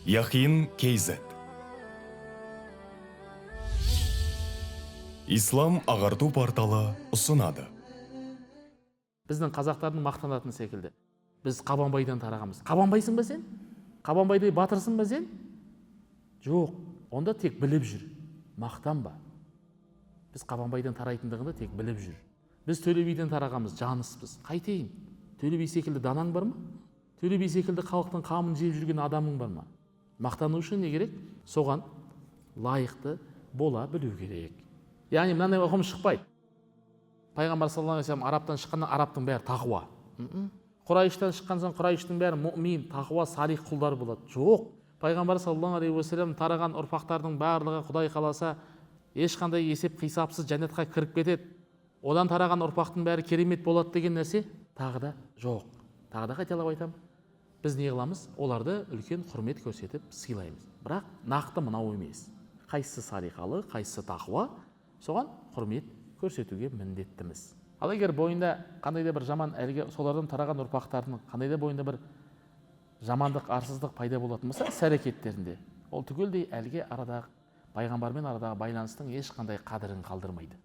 Яхин Кейзет. Ислам ағарту порталы ұсынады. Біздің қазақтардың мақтанатын секілді. Біз Қабанбайдан тарағанбыз. Қабанбайсың ба сен? Қабанбайдай батырсың ба сен? Жоқ, онда тек біліп жүр. Мақтанба. Біз Қабанбайдан тарайтындығында тек біліп жүр. Біз Төле биден тарағанбыз, жаныспыз. Қайтейін? Төле би секілді данаң бар ма? Төле би секілді халықтың қамын жеп жүрген адамың бар ма? Мақтану үшін не керек? Соған лайықты бола білу керек. Яғни мынандай ұғым шықпайды. Пайғамбар саллаллаху алейхи вассалам араптан шыққанда араптың бәрі тақуа. Құрайыштан шыққан соң құрайыштың бәрі мұъмин, тақуа, салих құлдар болады. Жоқ. Пайғамбар саллаллаху алейхи вассалам тараған ұрпақтардың барлығы Құдай қаласа ешқандай есеп қисапсыз жәннатқа кіріп кетеді. Одан тараған ұрпақтың бәрі керемет болады деген нәрсе тағы да жоқ. Тағы да қайталап айтамын. Біз не қыламыз? Оларды үлкен құрмет көрсетіп сыйлаймыз. Бірақ нақты мынау емес. Қайсысы салихалы, қайсысы тақуа, соған құрмет көрсетуге міндеттіміз. Ал егер бойында қандай да бір жаман, әлгі солардан тараған ұрпақтардың қандай да бойында бір жамандық, арсыздық пайда болатын болса, іс-әрекеттерінде, ол түгелдей әлгі арадағы пайғамбармен арадағы байланыстың ешқандай қадірін қалдырмайды.